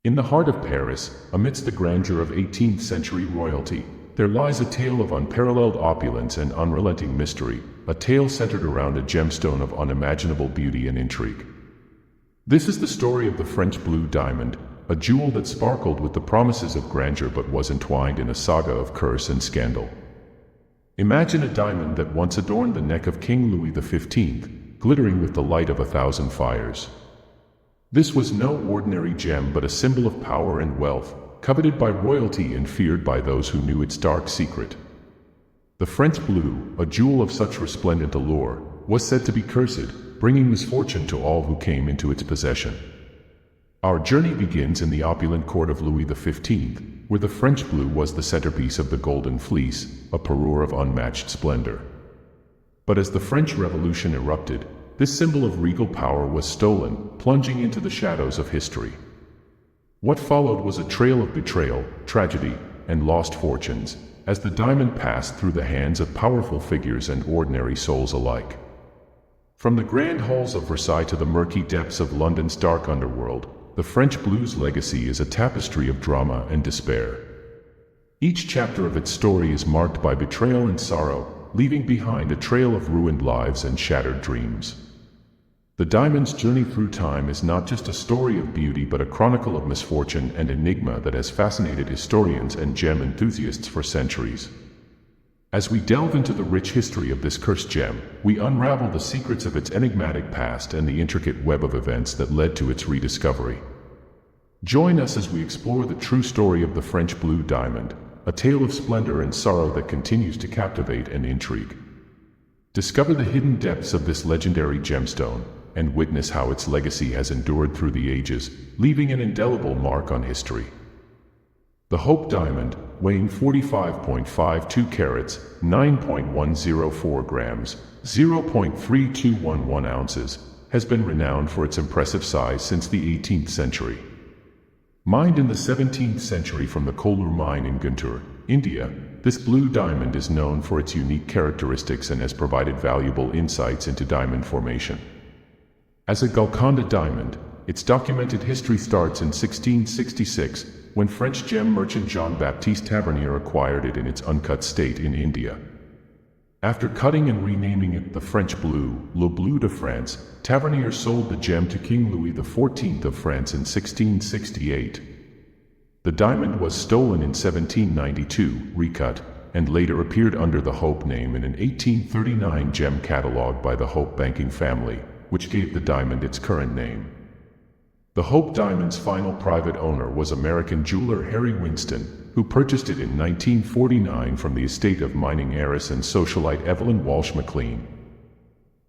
In the heart of Paris, amidst the grandeur of 18th century royalty, there lies a tale of unparalleled opulence and unrelenting mystery, a tale centered around a gemstone of unimaginable beauty and intrigue. This is the story of the French blue diamond, a jewel that sparkled with the promises of grandeur but was entwined in a saga of curse and scandal. Imagine a diamond that once adorned the neck of King Louis XV, glittering with the light of 1,000 fires. This was no ordinary gem but a symbol of power and wealth, coveted by royalty and feared by those who knew its dark secret. The French blue, a jewel of such resplendent allure, was said to be cursed, bringing misfortune to all who came into its possession. Our journey begins in the opulent court of Louis XV, where the French blue was the centerpiece of the Golden Fleece, a parure of unmatched splendor. But as the French Revolution erupted, this symbol of regal power was stolen, plunging into the shadows of history. What followed was a trail of betrayal, tragedy, and lost fortunes, as the diamond passed through the hands of powerful figures and ordinary souls alike. From the grand halls of Versailles to the murky depths of London's dark underworld, the French blue's legacy is a tapestry of drama and despair. Each chapter of its story is marked by betrayal and sorrow, leaving behind a trail of ruined lives and shattered dreams. The diamond's journey through time is not just a story of beauty but a chronicle of misfortune and enigma that has fascinated historians and gem enthusiasts for centuries. As we delve into the rich history of this cursed gem, we unravel the secrets of its enigmatic past and the intricate web of events that led to its rediscovery. Join us as we explore the true story of the French blue diamond, a tale of splendor and sorrow that continues to captivate and intrigue. Discover the hidden depths of this legendary gemstone, and witness how its legacy has endured through the ages, leaving an indelible mark on history. The Hope Diamond, weighing 45.52 carats, 9.104 grams, 0.3211 ounces, has been renowned for its impressive size since the 18th century. Mined in the 17th century from the Kollur mine in Guntur, India, this blue diamond is known for its unique characteristics and has provided valuable insights into diamond formation. As a Golconda diamond, its documented history starts in 1666, when French gem merchant Jean-Baptiste Tavernier acquired it in its uncut state in India. After cutting and renaming it the French blue, Le Bleu de France, Tavernier sold the gem to King Louis XIV of France in 1668. The diamond was stolen in 1792, recut, and later appeared under the Hope name in an 1839 gem catalogue by the Hope banking family, which gave the diamond its current name. The Hope Diamond's final private owner was American jeweler Harry Winston, who purchased it in 1949 from the estate of mining heiress and socialite Evelyn Walsh McLean.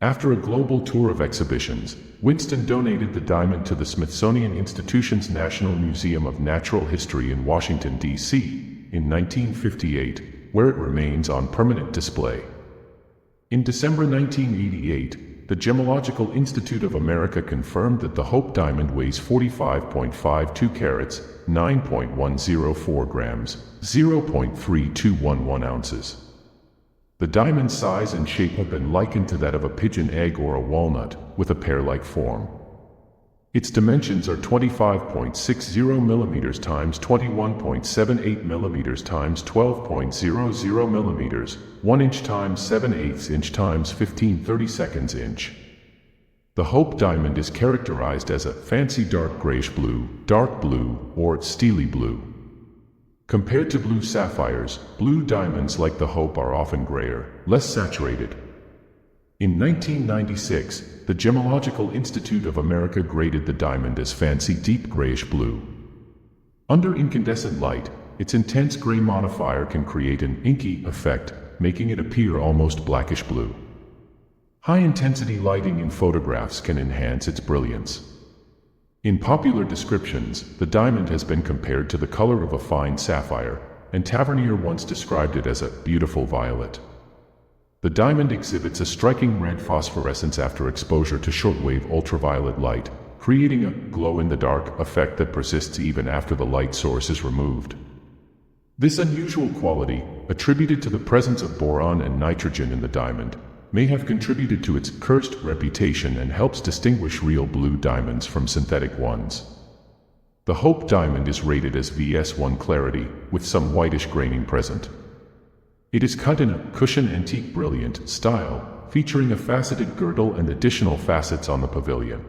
After a global tour of exhibitions, Winston donated the diamond to the Smithsonian Institution's National Museum of Natural History in Washington, D.C., in 1958, where it remains on permanent display. In December 1988, the Gemological Institute of America confirmed that the Hope Diamond weighs 45.52 carats, 9.104 grams, 0.3211 ounces. The diamond's size and shape have been likened to that of a pigeon egg or a walnut, with a pear-like form. Its dimensions are 25.60 mm times 21.78 mm times 12.00 mm, 1 inch times 7/8 inch times 15/32 inch. The Hope Diamond is characterized as a fancy dark grayish blue, dark blue, or steely blue. Compared to blue sapphires, blue diamonds like the Hope are often grayer, less saturated. In 1996, the Gemological Institute of America graded the diamond as fancy deep grayish blue. Under incandescent light, its intense gray modifier can create an inky effect, making it appear almost blackish blue. High-intensity lighting in photographs can enhance its brilliance. In popular descriptions, the diamond has been compared to the color of a fine sapphire, and Tavernier once described it as a beautiful violet. The diamond exhibits a striking red phosphorescence after exposure to shortwave ultraviolet light, creating a glow-in-the-dark effect that persists even after the light source is removed. This unusual quality, attributed to the presence of boron and nitrogen in the diamond, may have contributed to its cursed reputation and helps distinguish real blue diamonds from synthetic ones. The Hope diamond is rated as VS1 clarity, with some whitish graining present. It is cut in a cushion antique brilliant style, featuring a faceted girdle and additional facets on the pavilion.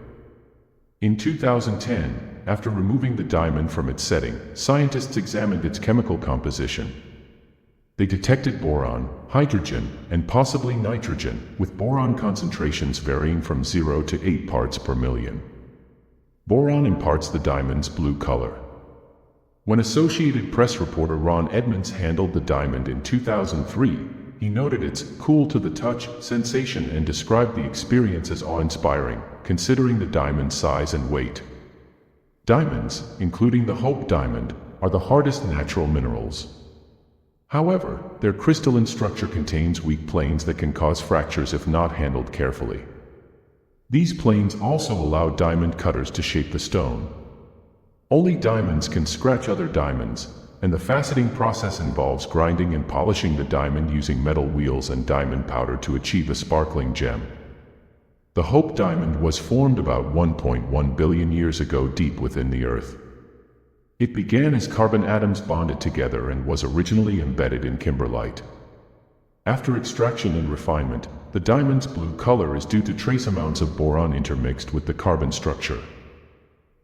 In 2010, after removing the diamond from its setting, scientists examined its chemical composition. They detected boron, hydrogen, and possibly nitrogen, with boron concentrations varying from 0 to 8 parts per million. Boron imparts the diamond's blue color. When Associated Press reporter Ron Edmonds handled the diamond in 2003, he noted its cool to the touch sensation and described the experience as awe-inspiring, considering the diamond's size and weight. Diamonds, including the Hope diamond, are the hardest natural minerals. However, their crystalline structure contains weak planes that can cause fractures if not handled carefully. These planes also allow diamond cutters to shape the stone. Only diamonds can scratch other diamonds, and the faceting process involves grinding and polishing the diamond using metal wheels and diamond powder to achieve a sparkling gem. The Hope diamond was formed about 1.1 billion years ago deep within the Earth. It began as carbon atoms bonded together and was originally embedded in kimberlite. After extraction and refinement, the diamond's blue color is due to trace amounts of boron intermixed with the carbon structure.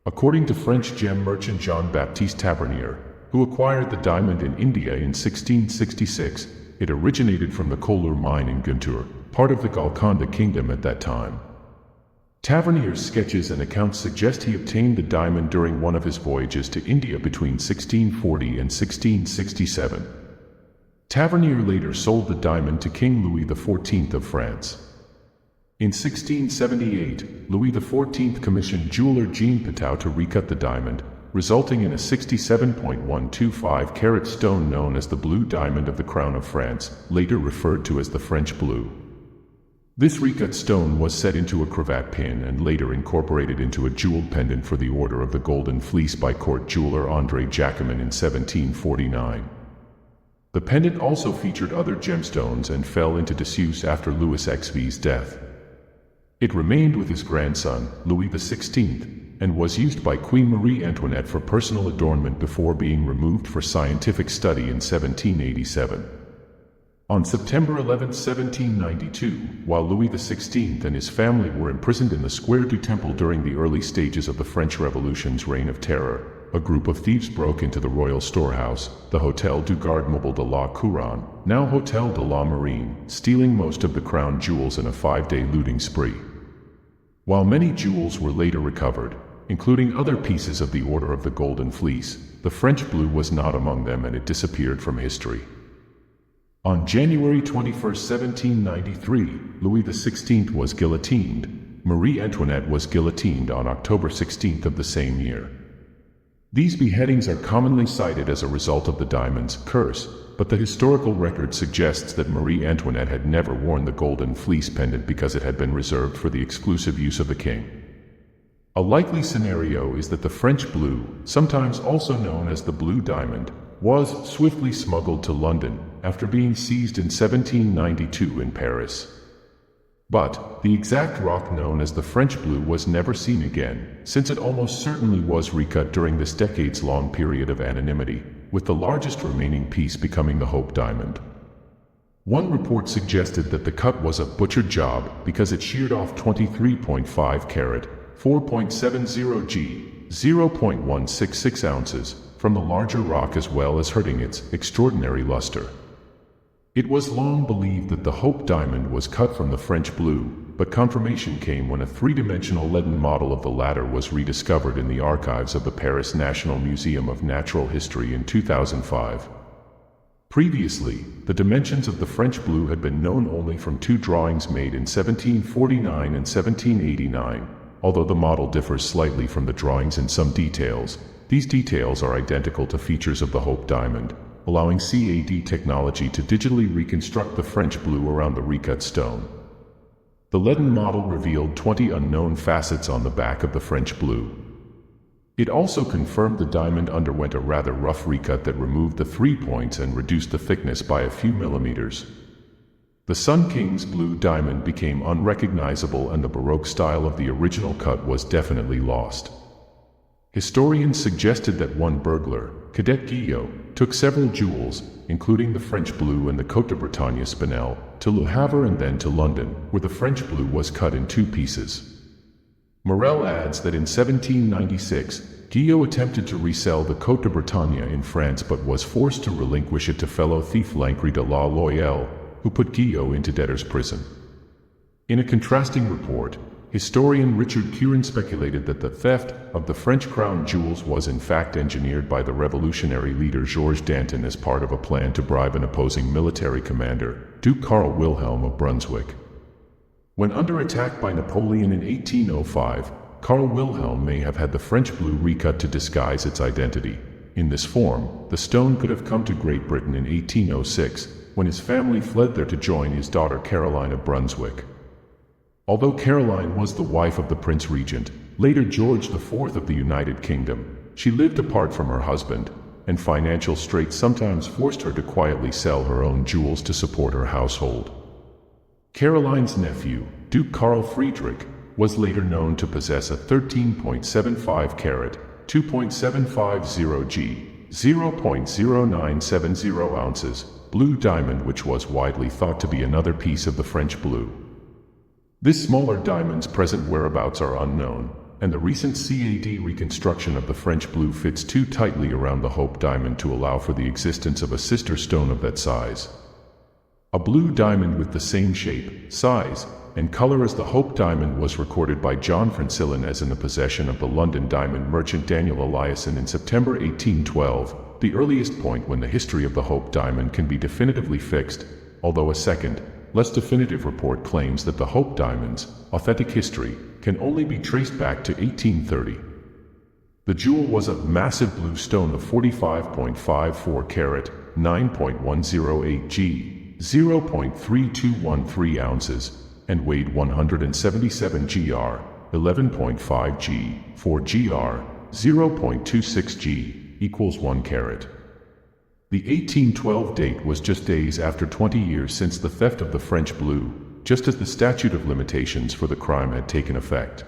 According to French gem merchant Jean-Baptiste Tavernier, who acquired the diamond in India in 1666, it originated from the Kollur mine in Guntur, part of the Golconda kingdom at that time. Tavernier's sketches and accounts suggest he obtained the diamond during one of his voyages to India between 1640 and 1667. Tavernier later sold the diamond to King Louis XIV of France. In 1678, Louis XIV commissioned jeweler Jean Pitou to recut the diamond, resulting in a 67.125 carat stone known as the Blue Diamond of the Crown of France, later referred to as the French Blue. This recut stone was set into a cravat pin and later incorporated into a jeweled pendant for the Order of the Golden Fleece by court jeweler André Jacquemin in 1749. The pendant also featured other gemstones and fell into disuse after Louis XV's death. It remained with his grandson, Louis XVI, and was used by Queen Marie Antoinette for personal adornment before being removed for scientific study in 1787. On September 11, 1792, while Louis XVI and his family were imprisoned in the Square du Temple during the early stages of the French Revolution's reign of terror, a group of thieves broke into the royal storehouse, the Hôtel du Garde Mobile de la Couronne, now Hôtel de la Marine, stealing most of the crown jewels in a 5-day looting spree. While many jewels were later recovered, including other pieces of the Order of the Golden Fleece, the French Blue was not among them and it disappeared from history. On January 21, 1793, Louis XVI was guillotined. Marie Antoinette was guillotined on October 16 of the same year. These beheadings are commonly cited as a result of the diamond's curse, but the historical record suggests that Marie Antoinette had never worn the golden fleece pendant because it had been reserved for the exclusive use of the king. A likely scenario is that the French Blue, sometimes also known as the Blue Diamond, was swiftly smuggled to London after being seized in 1792 in Paris. But the exact rock known as the French Blue was never seen again, since it almost certainly was recut during this decades-long period of anonymity, with the largest remaining piece becoming the Hope Diamond. One report suggested that the cut was a butchered job because it sheared off 23.5 carat, 4.70 g, 0.166 ounces, from the larger rock as well as hurting its extraordinary luster. It was long believed that the Hope Diamond was cut from the French Blue, but confirmation came when a three-dimensional leaden model of the latter was rediscovered in the archives of the Paris National Museum of Natural History in 2005. Previously, the dimensions of the French Blue had been known only from two drawings made in 1749 and 1789, although the model differs slightly from the drawings in some details. These details are identical to features of the Hope Diamond, allowing CAD technology to digitally reconstruct the French Blue around the recut stone. The leaden model revealed 20 unknown facets on the back of the French Blue. It also confirmed the diamond underwent a rather rough recut that removed the 3 points and reduced the thickness by a few millimeters. The Sun King's Blue Diamond became unrecognizable and the Baroque style of the original cut was definitely lost. Historians suggested that one burglar, Cadet Guillot, took several jewels, including the French blue and the Côte de Bretagne spinel, to Le Havre and then to London, where the French blue was cut in two pieces. Morel adds that in 1796, Guillot attempted to resell the Côte de Bretagne in France but was forced to relinquish it to fellow thief Lancry de la Loyelle, who put Guillot into debtor's prison. In a contrasting report, historian Richard Curran speculated that the theft of the French crown jewels was in fact engineered by the revolutionary leader Georges Danton as part of a plan to bribe an opposing military commander, Duke Karl Wilhelm of Brunswick. When under attack by Napoleon in 1805, Karl Wilhelm may have had the French blue recut to disguise its identity. In this form, the stone could have come to Great Britain in 1806, when his family fled there to join his daughter Caroline of Brunswick. Although Caroline was the wife of the Prince Regent, later George IV of the United Kingdom, she lived apart from her husband, and financial straits sometimes forced her to quietly sell her own jewels to support her household. Caroline's nephew, Duke Karl Friedrich, was later known to possess a 13.75 carat, 2.750 G, 0.0970 ounces, blue diamond which was widely thought to be another piece of the French blue. This smaller diamond's present whereabouts are unknown, and the recent CAD reconstruction of the French blue fits too tightly around the Hope diamond to allow for the existence of a sister stone of that size. A blue diamond with the same shape, size, and color as the Hope diamond was recorded by John Francillon as in the possession of the London diamond merchant Daniel Eliasson in September 1812, the earliest point when the history of the Hope diamond can be definitively fixed, although a second, less definitive report claims that the Hope diamond's authentic history can only be traced back to 1830. The jewel was a massive blue stone of 45.54 carat, 9.108 G, 0.3213 ounces, and weighed 177 gr, 11.5 g, 4 gr, 0.26 g, equals 1 carat. The 1812 date was just days after 20 years since the theft of the French blue, just as the statute of limitations for the crime had taken effect.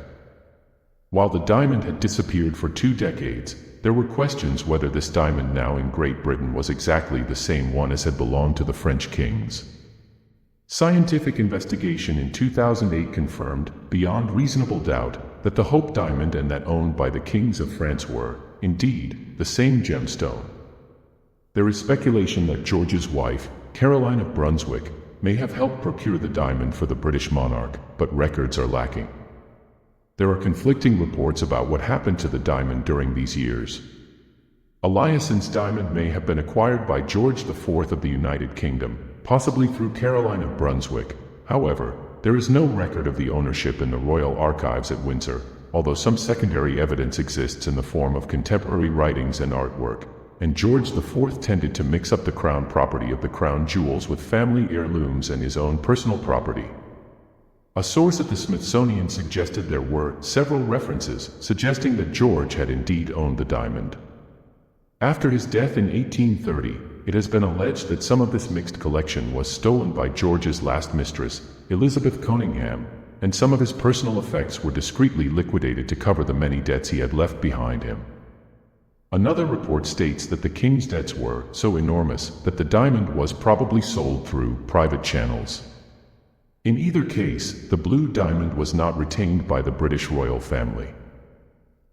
While the diamond had disappeared for 2 decades, there were questions whether this diamond now in Great Britain was exactly the same one as had belonged to the French kings. Scientific investigation in 2008 confirmed, beyond reasonable doubt, that the Hope diamond and that owned by the kings of France were, indeed, the same gemstone. There is speculation that George's wife, Caroline of Brunswick, may have helped procure the diamond for the British monarch, but records are lacking. There are conflicting reports about what happened to the diamond during these years. Eliasson's diamond may have been acquired by George IV of the United Kingdom, possibly through Caroline of Brunswick. However, there is no record of the ownership in the Royal Archives at Windsor, although some secondary evidence exists in the form of contemporary writings and artwork, and George IV tended to mix up the crown property of the crown jewels with family heirlooms and his own personal property. A source at the Smithsonian suggested there were several references suggesting that George had indeed owned the diamond. After his death in 1830, it has been alleged that some of this mixed collection was stolen by George's last mistress, Elizabeth Conyngham, and some of his personal effects were discreetly liquidated to cover the many debts he had left behind him. Another report states that the king's debts were so enormous that the diamond was probably sold through private channels. In either case, the blue diamond was not retained by the British royal family.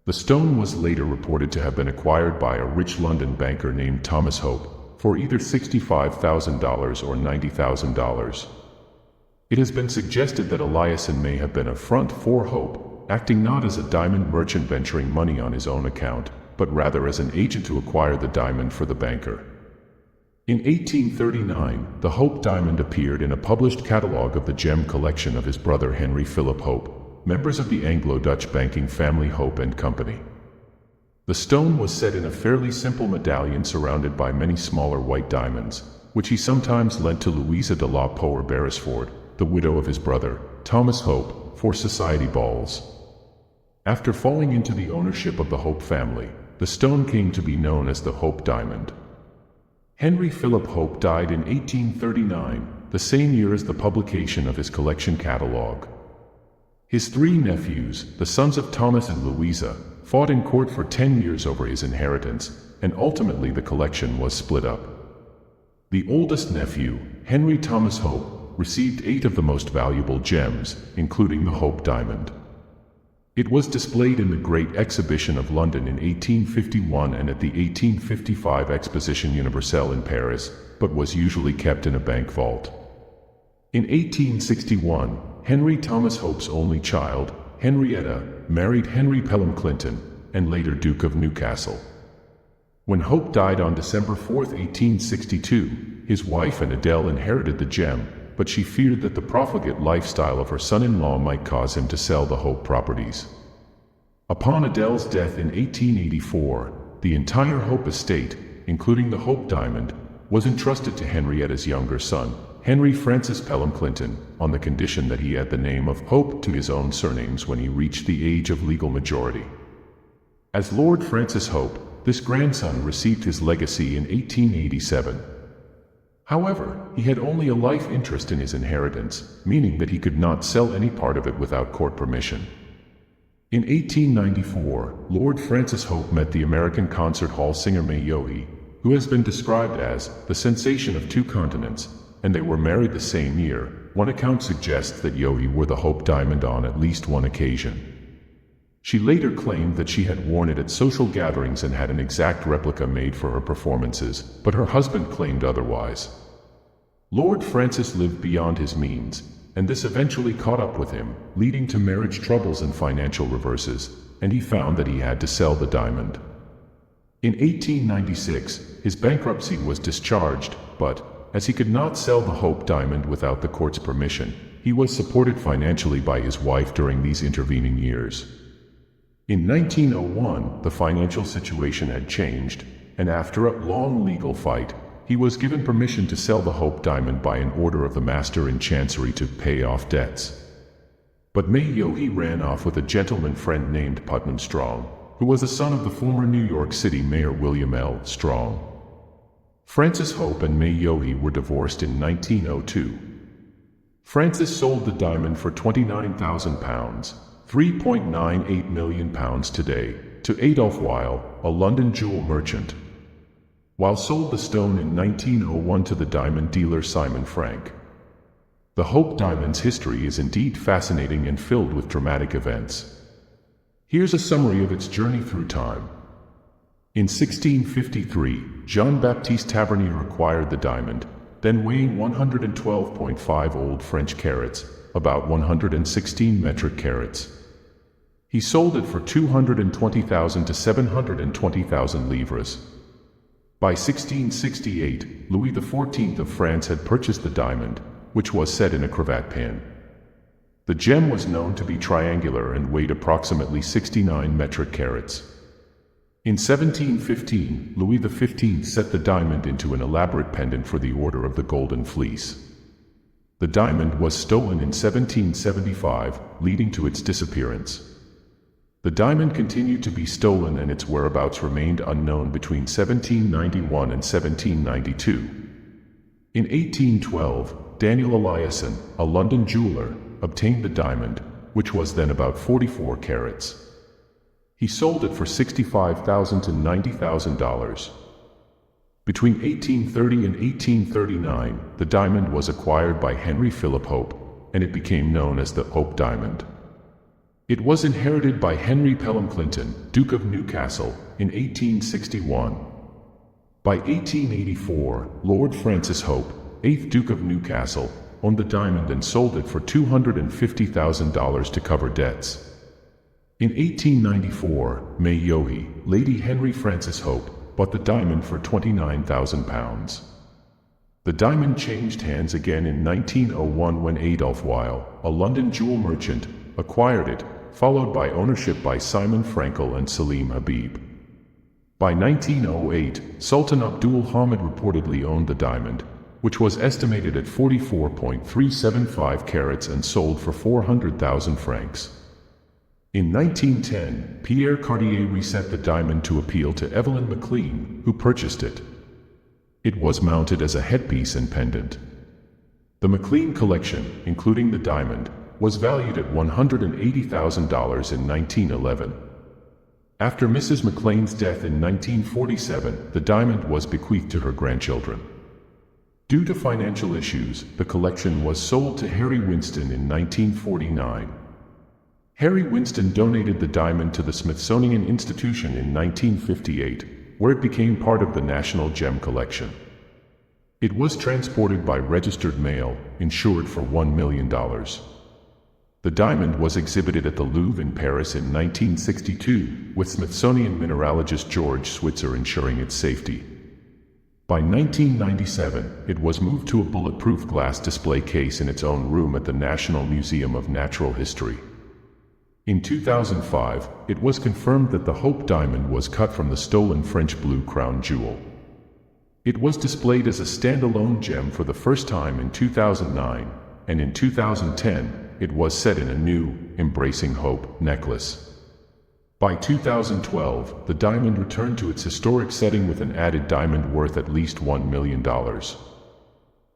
The stone was later reported to have been acquired by a rich London banker named Thomas Hope for either $65,000 or $90,000. It has been suggested that Eliasson may have been a front for Hope, acting not as a diamond merchant venturing money on his own account, but rather as an agent to acquire the diamond for the banker. In 1839, the Hope diamond appeared in a published catalogue of the gem collection of his brother Henry Philip Hope, members of the Anglo-Dutch banking family Hope and Company. The stone was set in a fairly simple medallion surrounded by many smaller white diamonds, which he sometimes lent to Louisa de la Poer Beresford, the widow of his brother, Thomas Hope, for society balls. After falling into the ownership of the Hope family, the stone came to be known as the Hope diamond. Henry Philip Hope died in 1839, the same year as the publication of his collection catalogue. His 3 nephews, the sons of Thomas and Louisa, fought in court for 10 years over his inheritance, and ultimately the collection was split up. The oldest nephew, Henry Thomas Hope, received 8 of the most valuable gems, including the Hope diamond. It was displayed in the Great Exhibition of London in 1851 and at the 1855 Exposition Universelle in Paris, but was usually kept in a bank vault. In 1861, Henry Thomas Hope's only child, Henrietta, married Henry Pelham Clinton, and later Duke of Newcastle. When Hope died on December 4, 1862, his wife and Adele inherited the gem, but she feared that the profligate lifestyle of her son-in-law might cause him to sell the Hope properties. Upon Adele's death in 1884, the entire Hope estate, including the Hope diamond, was entrusted to Henrietta's younger son, Henry Francis Pelham Clinton, on the condition that he add the name of Hope to his own surnames when he reached the age of legal majority. As Lord Francis Hope, this grandson received his legacy in 1887. However, he had only a life interest in his inheritance, meaning that he could not sell any part of it without court permission. In 1894, Lord Francis Hope met the American concert hall singer May Yohe, who has been described as the sensation of 2 continents, and they were married the same year. One account suggests that Yohe wore the Hope diamond on at least one occasion. She later claimed that she had worn it at social gatherings and had an exact replica made for her performances, but her husband claimed otherwise. Lord Francis lived beyond his means, and this eventually caught up with him, leading to marriage troubles and financial reverses, and he found that he had to sell the diamond. In 1896, his bankruptcy was discharged, but, as he could not sell the Hope diamond without the court's permission, he was supported financially by his wife during these intervening years. In 1901, the financial situation had changed, and after a long legal fight, he was given permission to sell the Hope diamond by an order of the Master in Chancery to pay off debts. But May Yohe ran off with a gentleman friend named Putnam Strong, who was the son of the former New York City Mayor William L. Strong. Francis Hope and May Yohe were divorced in 1902. Francis sold the diamond for £29,000, £3.98 million today, to Adolph Weil, a London jewel merchant. Weil sold the stone in 1901 to the diamond dealer Simon Frank. The Hope diamond's history is indeed fascinating and filled with dramatic events. Here's a summary of its journey through time. In 1653, Jean-Baptiste Tavernier acquired the diamond, then weighing 112.5 old French carats, about 116 metric carats. He sold it for 220,000 to 720,000 livres. By 1668, Louis XIV of France had purchased the diamond, which was set in a cravat pin. The gem was known to be triangular and weighed approximately 69 metric carats. In 1715, Louis XV set the diamond into an elaborate pendant for the Order of the Golden Fleece. The diamond was stolen in 1775, leading to its disappearance. The diamond continued to be stolen and its whereabouts remained unknown between 1791 and 1792. In 1812, Daniel Eliasson, a London jeweler, obtained the diamond, which was then about 44 carats. He sold it for $65,000 to $90,000. Between 1830 and 1839, the diamond was acquired by Henry Philip Hope, and it became known as the Hope diamond. It was inherited by Henry Pelham Clinton, Duke of Newcastle, in 1861. By 1884, Lord Francis Hope, 8th Duke of Newcastle, owned the diamond and sold it for $250,000 to cover debts. In 1894, May Yohe, Lady Henry Francis Hope, bought the diamond for £29,000. The diamond changed hands again in 1901 when Adolph Weil, a London jewel merchant, acquired it, followed by ownership by Simon Frankel and Salim Habib. By 1908, Sultan Abdul Hamid reportedly owned the diamond, which was estimated at 44.375 carats and sold for 400,000 francs. In 1910, Pierre Cartier reset the diamond to appeal to Evelyn McLean, who purchased it. It was mounted as a headpiece and pendant. The McLean collection, including the diamond, was valued at $180,000 in 1911. After Mrs. McLean's death in 1947, the diamond was bequeathed to her grandchildren. Due to financial issues, the collection was sold to Harry Winston in 1949. Harry Winston donated the diamond to the Smithsonian Institution in 1958, where it became part of the National Gem Collection. It was transported by registered mail, insured for $1 million. The diamond was exhibited at the Louvre in Paris in 1962, with Smithsonian mineralogist George Switzer ensuring its safety. By 1997, it was moved to a bulletproof glass display case in its own room at the National Museum of Natural History. In 2005, it was confirmed that the Hope diamond was cut from the stolen French blue crown jewel. It was displayed as a standalone gem for the first time in 2009, and in 2010, it was set in a new, Embracing Hope, necklace. By 2012, the diamond returned to its historic setting with an added diamond worth at least $1 million.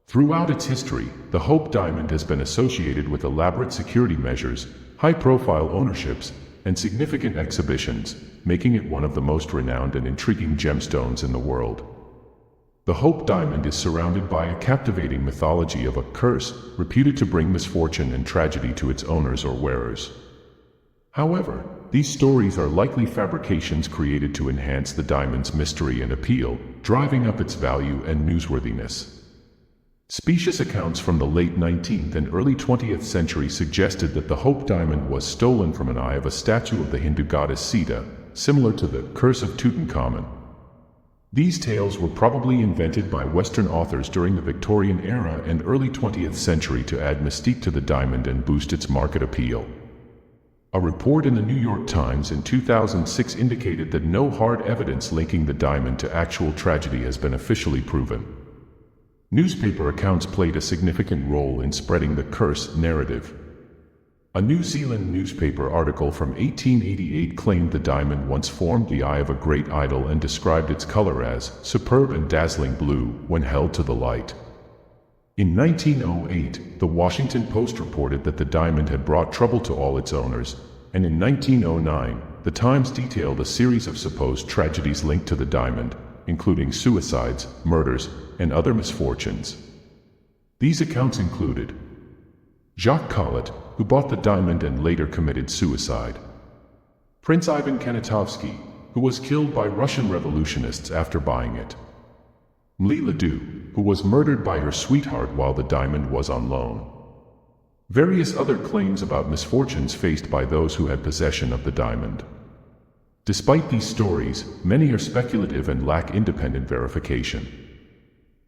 Throughout its history, the Hope diamond has been associated with elaborate security measures, high-profile ownerships, and significant exhibitions, making it one of the most renowned and intriguing gemstones in the world. The Hope diamond is surrounded by a captivating mythology of a curse, reputed to bring misfortune and tragedy to its owners or wearers. However, these stories are likely fabrications created to enhance the diamond's mystery and appeal, driving up its value and newsworthiness. Specious accounts from the late 19th and early 20th century suggested that the Hope diamond was stolen from an eye of a statue of the Hindu goddess Sita, similar to the Curse of Tutankhamun. These tales were probably invented by Western authors during the Victorian era and early 20th century to add mystique to the diamond and boost its market appeal. A report in the New York Times in 2006 indicated that no hard evidence linking the diamond to actual tragedy has been officially proven. Newspaper accounts played a significant role in spreading the curse narrative. A New Zealand newspaper article from 1888 claimed the diamond once formed the eye of a great idol and described its color as superb and dazzling blue when held to the light. In 1908, the Washington Post reported that the diamond had brought trouble to all its owners, and in 1909, the Times detailed a series of supposed tragedies linked to the diamond, including suicides, murders, and other misfortunes. These accounts included Jacques Collot, who bought the diamond and later committed suicide; Prince Ivan Kanatovsky, who was killed by Russian revolutionists after buying it; Mli Ledoux, who was murdered by her sweetheart while the diamond was on loan. Various other claims about misfortunes faced by those who had possession of the diamond. Despite these stories, many are speculative and lack independent verification.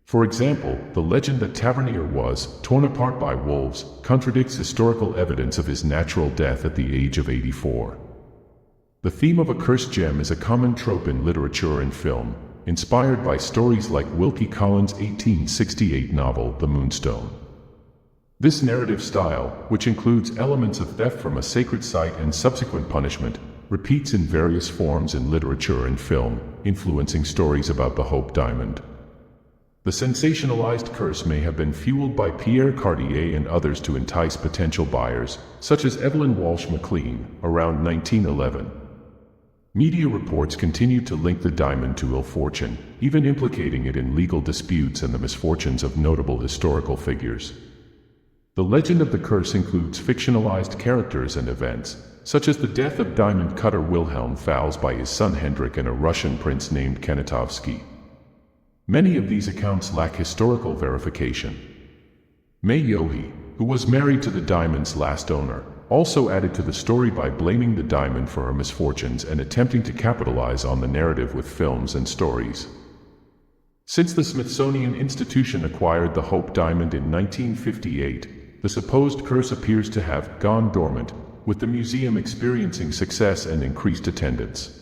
For example, the legend that Tavernier was torn apart by wolves contradicts historical evidence of his natural death at the age of 84. The theme of a cursed gem is a common trope in literature and film, inspired by stories like Wilkie Collins' 1868 novel, The Moonstone. This narrative style, which includes elements of theft from a sacred site and subsequent punishment, repeats in various forms in literature and film, influencing stories about the Hope diamond. The sensationalized curse may have been fueled by Pierre Cartier and others to entice potential buyers, such as Evelyn Walsh McLean, around 1911. Media reports continued to link the diamond to ill fortune, even implicating it in legal disputes and the misfortunes of notable historical figures. The legend of the curse includes fictionalized characters and events, such as the death of diamond cutter Wilhelm Fals by his son Hendrik and a Russian prince named Kanatovsky. Many of these accounts lack historical verification. May Yohe, who was married to the diamond's last owner, also added to the story by blaming the diamond for her misfortunes and attempting to capitalize on the narrative with films and stories. Since the Smithsonian Institution acquired the Hope diamond in 1958, the supposed curse appears to have gone dormant, with the museum experiencing success and increased attendance.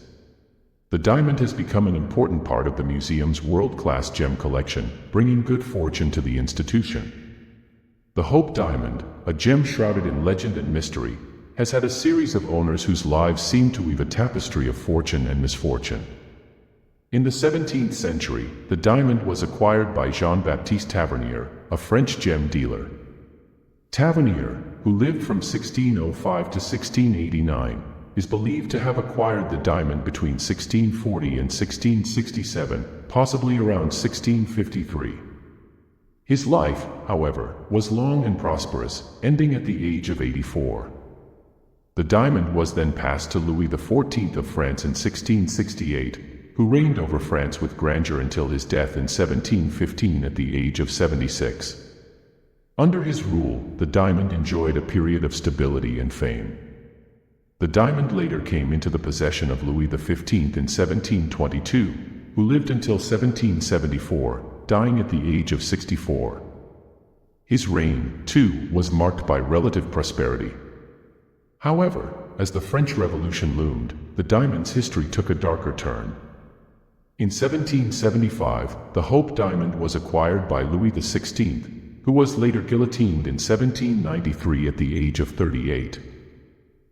The diamond has become an important part of the museum's world-class gem collection, bringing good fortune to the institution. The Hope diamond, a gem shrouded in legend and mystery, has had a series of owners whose lives seem to weave a tapestry of fortune and misfortune. In the 17th century, the diamond was acquired by Jean-Baptiste Tavernier, a French gem dealer. Tavernier, who lived from 1605 to 1689, is believed to have acquired the diamond between 1640 and 1667, possibly around 1653. His life, however, was long and prosperous, ending at the age of 84. The diamond was then passed to Louis XIV of France in 1668, who reigned over France with grandeur until his death in 1715 at the age of 76. Under his rule, the diamond enjoyed a period of stability and fame. The diamond later came into the possession of Louis XV in 1722, who lived until 1774, dying at the age of 64. His reign, too, was marked by relative prosperity. However, as the French Revolution loomed, the diamond's history took a darker turn. In 1775, the Hope diamond was acquired by Louis XVI, who was later guillotined in 1793 at the age of 38.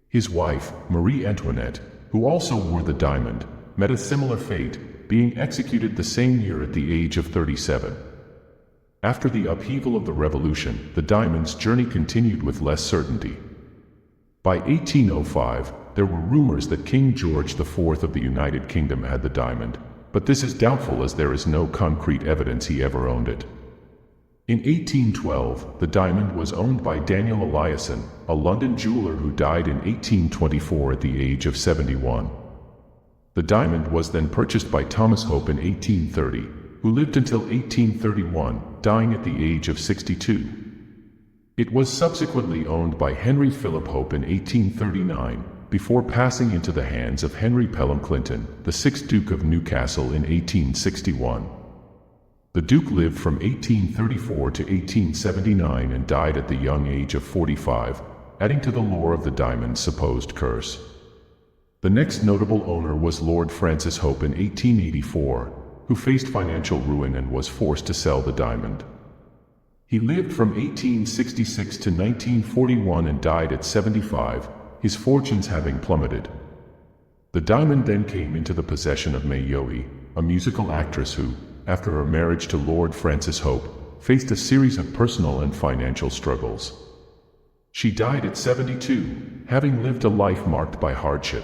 His wife, Marie Antoinette, who also wore the diamond, met a similar fate, being executed the same year at the age of 37. After the upheaval of the Revolution, the diamond's journey continued with less certainty. By 1805, there were rumors that King George IV of the United Kingdom had the diamond, but this is doubtful as there is no concrete evidence he ever owned it. In 1812, the diamond was owned by Daniel Eliasson, a London jeweler who died in 1824 at the age of 71. The diamond was then purchased by Thomas Hope in 1830, who lived until 1831, dying at the age of 62. It was subsequently owned by Henry Philip Hope in 1839, before passing into the hands of Henry Pelham Clinton, the 6th Duke of Newcastle in 1861. The Duke lived from 1834 to 1879 and died at the young age of 45, adding to the lore of the diamond's supposed curse. The next notable owner was Lord Francis Hope in 1884, who faced financial ruin and was forced to sell the diamond. He lived from 1866 to 1941 and died at 75, his fortunes having plummeted. The diamond then came into the possession of May Yohe, a musical actress who, after her marriage to Lord Francis Hope, faced a series of personal and financial struggles. She died at 72, having lived a life marked by hardship.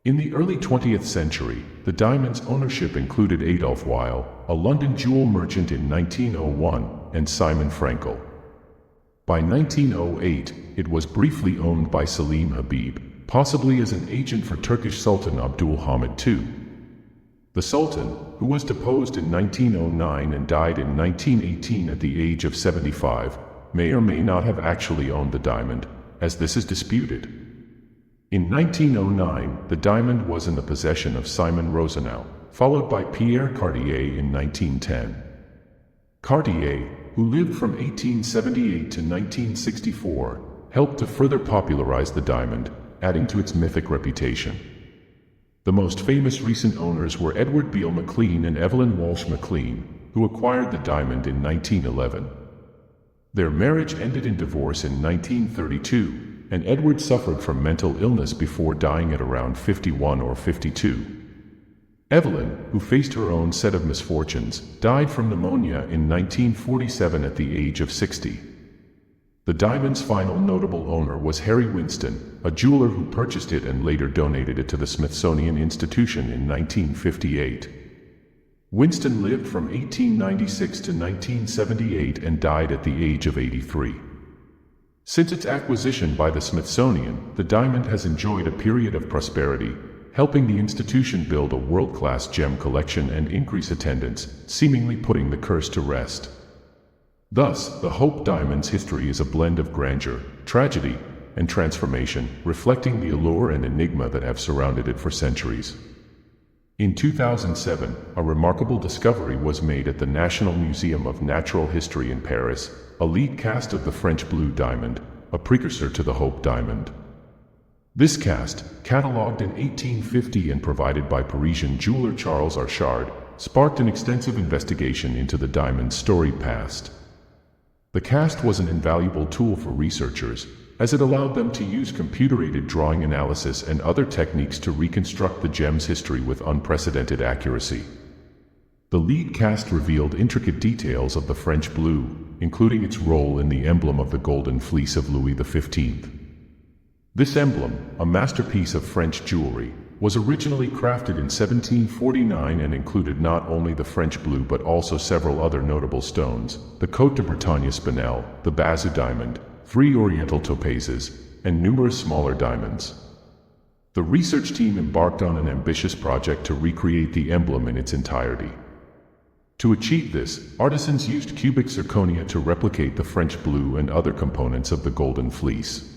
In the early 20th century, the diamond's ownership included Adolf Weil, a London jewel merchant in 1901, and Simon Frankel. By 1908, it was briefly owned by Salim Habib, possibly as an agent for Turkish Sultan Abdul Hamid II. The Sultan, who was deposed in 1909 and died in 1918 at the age of 75, may or may not have actually owned the diamond, as this is disputed. In 1909, the diamond was in the possession of Simon Rosenau, followed by Pierre Cartier in 1910. Cartier, who lived from 1878 to 1964, helped to further popularize the diamond, adding to its mythic reputation. The most famous recent owners were Edward Beale McLean and Evelyn Walsh McLean, who acquired the diamond in 1911. Their marriage ended in divorce in 1932, and Edward suffered from mental illness before dying at around 51 or 52. Evelyn, who faced her own set of misfortunes, died from pneumonia in 1947 at the age of 60. The diamond's final notable owner was Harry Winston, a jeweler who purchased it and later donated it to the Smithsonian Institution in 1958. Winston lived from 1896 to 1978 and died at the age of 83. Since its acquisition by the Smithsonian, the diamond has enjoyed a period of prosperity, helping the institution build a world-class gem collection and increase attendance, seemingly putting the curse to rest. Thus, the Hope diamond's history is a blend of grandeur, tragedy, and transformation, reflecting the allure and enigma that have surrounded it for centuries. In 2007, a remarkable discovery was made at the National Museum of Natural History in Paris, a lead cast of the French Blue Diamond, a precursor to the Hope diamond. This cast, catalogued in 1850 and provided by Parisian jeweler Charles Archard, sparked an extensive investigation into the diamond's storied past. The cast was an invaluable tool for researchers, as it allowed them to use computer-aided drawing analysis and other techniques to reconstruct the gem's history with unprecedented accuracy. The lead cast revealed intricate details of the French blue, including its role in the emblem of the Golden Fleece of Louis XV. This emblem, a masterpiece of French jewelry, was originally crafted in 1749 and included not only the French blue but also several other notable stones, the Côte de Bretagne spinel, the Bazou diamond, 3 oriental topazes, and numerous smaller diamonds. The research team embarked on an ambitious project to recreate the emblem in its entirety. To achieve this, artisans used cubic zirconia to replicate the French blue and other components of the golden fleece.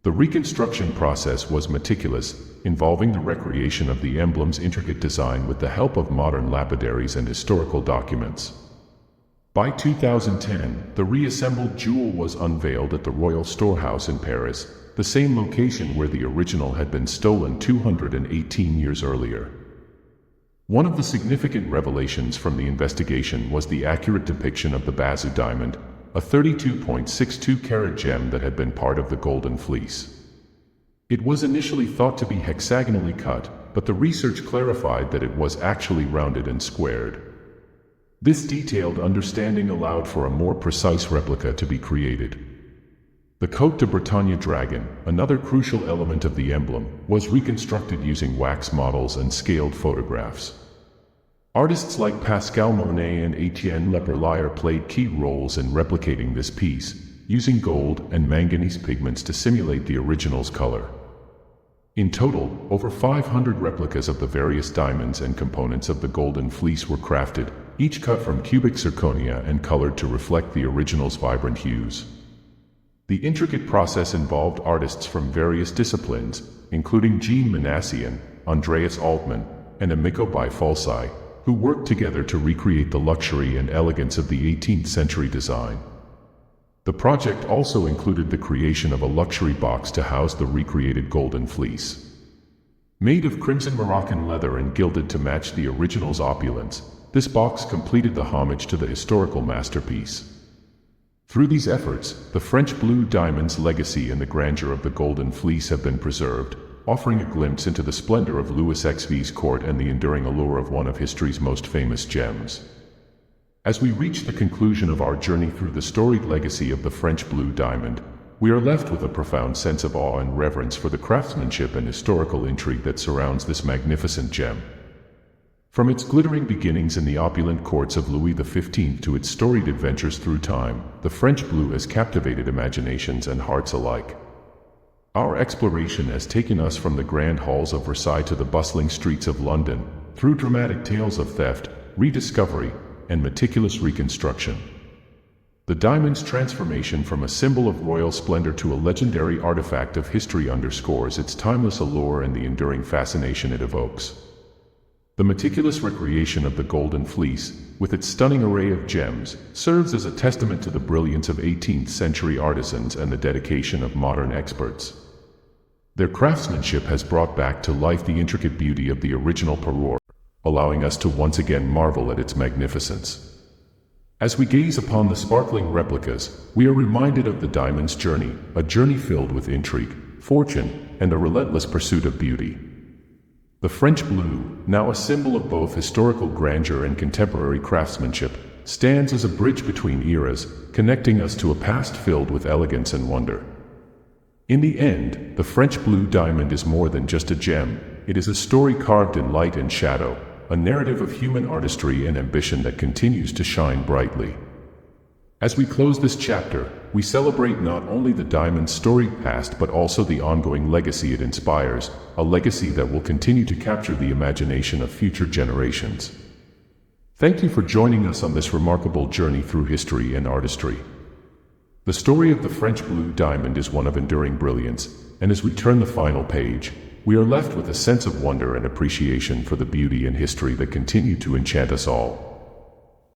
The reconstruction process was meticulous, involving the recreation of the emblem's intricate design with the help of modern lapidaries and historical documents. By 2010, the reassembled jewel was unveiled at the Royal Storehouse in Paris, the same location where the original had been stolen 218 years earlier. One of the significant revelations from the investigation was the accurate depiction of the Bazou diamond, a 32.62-carat gem that had been part of the golden fleece. It was initially thought to be hexagonally cut, but the research clarified that it was actually rounded and squared. This detailed understanding allowed for a more precise replica to be created. The Côte de Bretagne dragon, another crucial element of the emblem, was reconstructed using wax models and scaled photographs. Artists like Pascal Monet and Etienne Leperlier played key roles in replicating this piece, using gold and manganese pigments to simulate the original's color. In total, over 500 replicas of the various diamonds and components of the golden fleece were crafted, each cut from cubic zirconia and colored to reflect the original's vibrant hues. The intricate process involved artists from various disciplines, including Jean Manassian, Andreas Altman, and Amico Bifalsi, who worked together to recreate the luxury and elegance of the 18th century design. The project also included the creation of a luxury box to house the recreated golden fleece. Made of crimson Moroccan leather and gilded to match the original's opulence, this box completed the homage to the historical masterpiece. Through these efforts, the French blue diamond's legacy and the grandeur of the golden fleece have been preserved, offering a glimpse into the splendor of Louis XV's court and the enduring allure of one of history's most famous gems. As we reach the conclusion of our journey through the storied legacy of the French blue diamond, we are left with a profound sense of awe and reverence for the craftsmanship and historical intrigue that surrounds this magnificent gem. From its glittering beginnings in the opulent courts of Louis XV to its storied adventures through time, the French blue has captivated imaginations and hearts alike. Our exploration has taken us from the grand halls of Versailles to the bustling streets of London, through dramatic tales of theft, rediscovery, and meticulous reconstruction. The diamond's transformation from a symbol of royal splendor to a legendary artifact of history underscores its timeless allure and the enduring fascination it evokes. The meticulous recreation of the golden fleece, with its stunning array of gems, serves as a testament to the brilliance of 18th century artisans and the dedication of modern experts. Their craftsmanship has brought back to life the intricate beauty of the original parure, allowing us to once again marvel at its magnificence. As we gaze upon the sparkling replicas, we are reminded of the diamond's journey, a journey filled with intrigue, fortune, and a relentless pursuit of beauty. The French blue, now a symbol of both historical grandeur and contemporary craftsmanship, stands as a bridge between eras, connecting us to a past filled with elegance and wonder. In the end, the French blue diamond is more than just a gem. It is a story carved in light and shadow, a narrative of human artistry and ambition that continues to shine brightly. As we close this chapter, we celebrate not only the diamond's storied past but also the ongoing legacy it inspires, a legacy that will continue to capture the imagination of future generations. Thank you for joining us on this remarkable journey through history and artistry. The story of the French blue diamond is one of enduring brilliance, and as we turn the final page, we are left with a sense of wonder and appreciation for the beauty and history that continue to enchant us all.